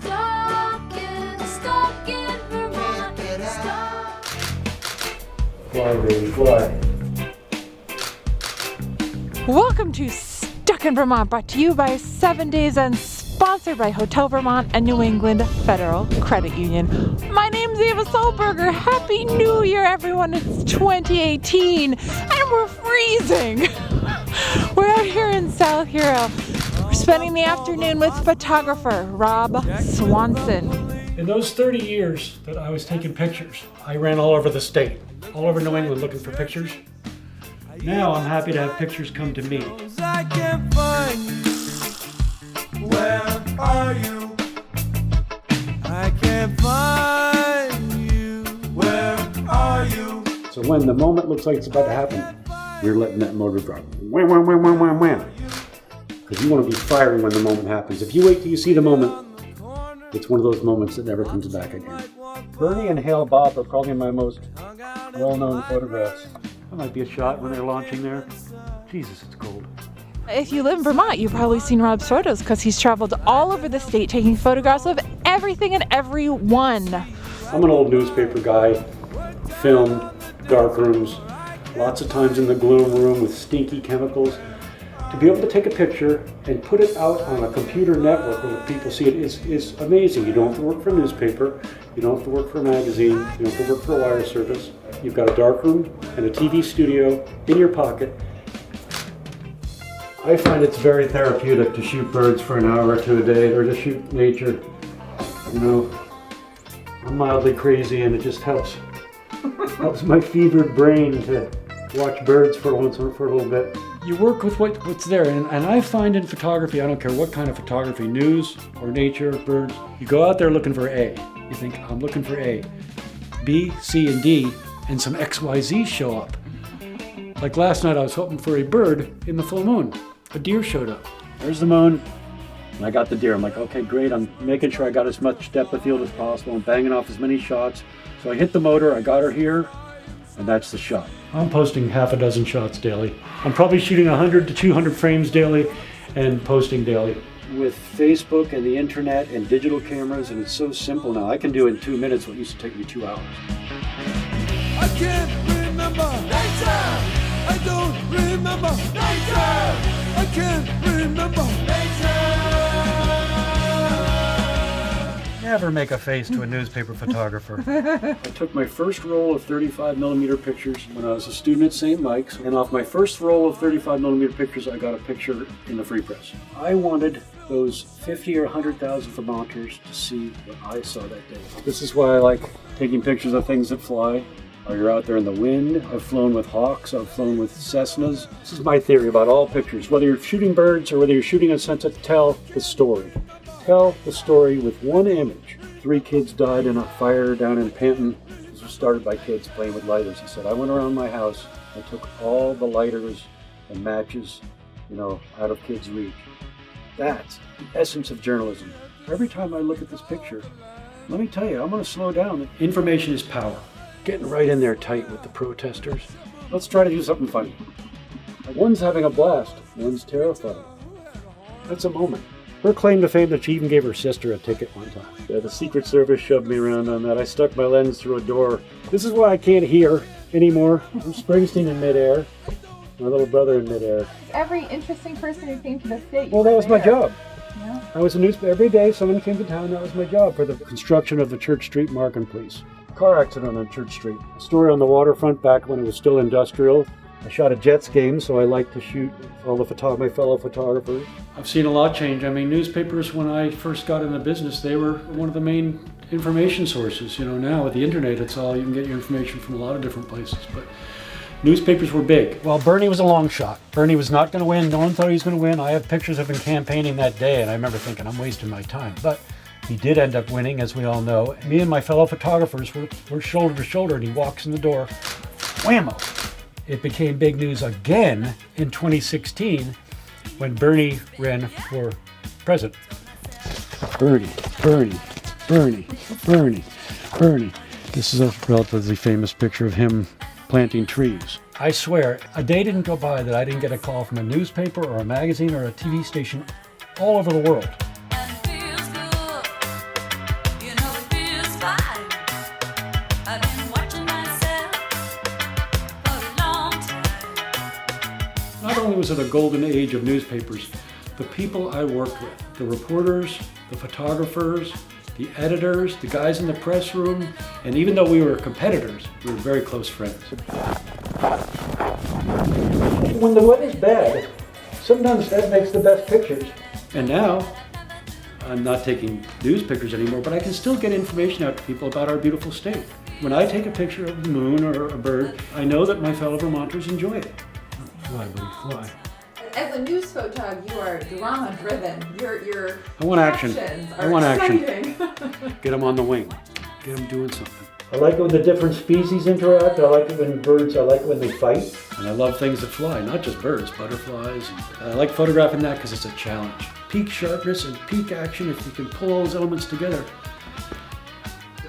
Stuck in Vermont. Stuck. Fly, baby, fly. Welcome to Stuck in Vermont, brought to you by 7 Days and sponsored by Hotel Vermont and New England Federal Credit Union. My name's Eva Solberger. Happy New Year, everyone. It's 2018 and we're freezing. We're out here in South Hero. We're spending the afternoon with photographer Rob Swanson. In those 30 years that I was taking pictures, I ran all over the state, all over New England looking for pictures. Now I'm happy to have pictures come to me. I can't find you. Where are you? I can't find you. Where are you? So when the moment looks like it's about to happen, you're letting that motor drop. Wham, wham, wham, wham, wham, wham. Because you want to be firing when the moment happens. If you wait till you see the moment, it's one of those moments that never comes back again. Bernie and Hale Bob are probably my most well-known photographs. That might be a shot when they're launching there. Jesus, it's cold. If you live in Vermont, you've probably seen Rob's photos because he's traveled all over the state taking photographs of everything and everyone. I'm an old newspaper guy, film, dark rooms, lots of times in the gloom room with stinky chemicals. To be able to take a picture and put it out on a computer network where people see it is amazing. You don't have to work for a newspaper, you don't have to work for a magazine, you don't have to work for a wire service. You've got a dark room and a TV studio in your pocket. I find it's very therapeutic to shoot birds for an hour or two a day, or to shoot nature. You know, I'm mildly crazy and it just helps my fevered brain to watch birds for a little bit. You work with what's there, and I find in photography, I don't care what kind of photography, news or nature, birds, you go out there looking for A. You think, I'm looking for A. B, C, and D, and some XYZ show up. Like last night I was hoping for a bird in the full moon. A deer showed up. There's the moon, and I got the deer. I'm like, okay, great, I'm making sure I got as much depth of field as possible. I'm banging off as many shots. So I hit the motor, I got her here, and that's the shot. I'm posting half a dozen shots daily. I'm probably shooting 100 to 200 frames daily and posting daily. With Facebook and the internet and digital cameras, and it's so simple now. I can do in 2 minutes what used to take me 2 hours. I can't remember later. I don't remember later. I can't remember later. Never make a face to a newspaper photographer. I took my first roll of 35mm pictures when I was a student at St. Mike's, and off my first roll of 35mm pictures, I got a picture in the Free Press. I wanted those 50 or 100,000 Vermonters to see what I saw that day. This is why I like taking pictures of things that fly. Or you're out there in the wind. I've flown with hawks, I've flown with Cessnas. This is my theory about all pictures. Whether you're shooting birds or whether you're shooting a sunset, tell the story. Tell the story with one image. 3 kids died in a fire down in Panton. This was started by kids playing with lighters. He said, I went around my house and took all the lighters and matches, out of kids' reach. That's the essence of journalism. Every time I look at this picture, let me tell you, I'm going to slow down. Information is power. Getting right in there tight with the protesters. Let's try to do something funny. One's having a blast, one's terrified. That's a moment. Her claim to fame that she even gave her sister a ticket one time. Yeah, the Secret Service shoved me around on that. I stuck my lens through a door. This is why I can't hear anymore. I'm Springsteen in midair. My little brother in midair. Every interesting person who came to the state. Well, that was my job. Yeah. I was a newspaper. Every day someone came to town, that was my job for the construction of the Church Street Marketplace. Car accident on Church Street. A story on the waterfront back when it was still industrial. I shot a Jets game, so I like to shoot all my fellow photographers. I've seen a lot change. I mean, newspapers, when I first got in the business, they were one of the main information sources. Now with the internet, you can get your information from a lot of different places. But newspapers were big. Well, Bernie was a long shot. Bernie was not going to win. No one thought he was going to win. I have pictures of him campaigning that day, and I remember thinking, I'm wasting my time. But he did end up winning, as we all know. Me and my fellow photographers were shoulder to shoulder, and he walks in the door, whammo! It became big news again in 2016 when Bernie ran for president. Bernie. This is a relatively famous picture of him planting trees. I swear, a day didn't go by that I didn't get a call from a newspaper or a magazine or a TV station all over the world. was at a golden age of newspapers. The people I worked with, the reporters, the photographers, the editors, the guys in the press room, and even though we were competitors, we were very close friends. When the weather's bad, sometimes that makes the best pictures. And now, I'm not taking news pictures anymore, but I can still get information out to people about our beautiful state. When I take a picture of the moon or a bird, I know that my fellow Vermonters enjoy it. Fly, buddy, fly. As a news photog, you are drama driven. Your I want action. captions I are want action. exciting. Get them on the wing. Get them doing something. I like it when the different species interact. I like it when birds, I like it when they fight. And I love things that fly, not just birds, butterflies. And I like photographing that because it's a challenge. Peak sharpness and peak action, if you can pull those elements together.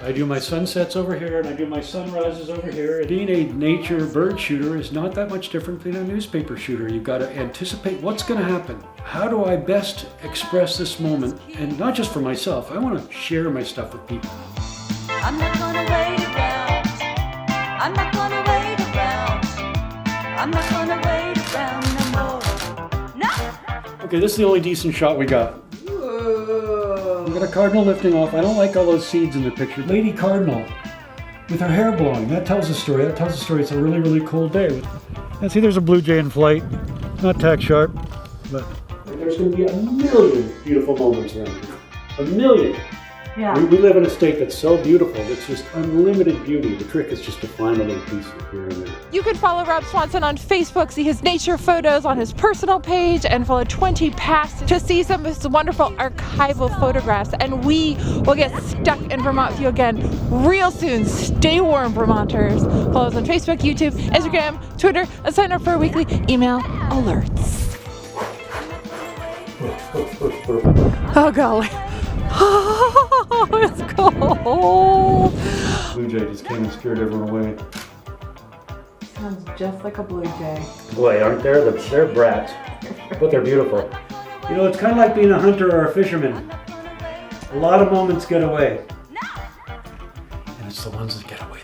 I do my sunsets over here and I do my sunrises over here. Being a nature bird shooter is not that much different than a newspaper shooter. You've got to anticipate what's going to happen. How do I best express this moment? And not just for myself, I want to share my stuff with people. I'm not gonna wait around. I'm not gonna wait around. I'm not gonna wait around no more. No! Okay, this is the only decent shot we got. Ooh. We got a cardinal lifting off. I don't like all those seeds in the picture. Lady Cardinal with her hair blowing. That tells a story. That tells a story. It's a really, really cold day. And see, there's a blue jay in flight. Not tack sharp, but there's going to be a million beautiful moments around here. A million. Yeah. We live in a state that's so beautiful. It's just unlimited beauty. The trick is just to find a little piece here and there. You can follow Rob Swanson on Facebook, see his nature photos on his personal page, and follow 20 Past to see some of his wonderful archival photographs. And we will get stuck in Vermont with you again real soon. Stay warm, Vermonters. Follow us on Facebook, YouTube, Instagram, Twitter, and sign up for our weekly email alerts. Oh, golly. Oh, it's cold. Blue jay just came and scared everyone away. Sounds just like a blue jay. Boy, aren't they? They're brats, but they're beautiful. You know, it's kind of like being a hunter or a fisherman. A lot of moments get away. And it's the ones that get away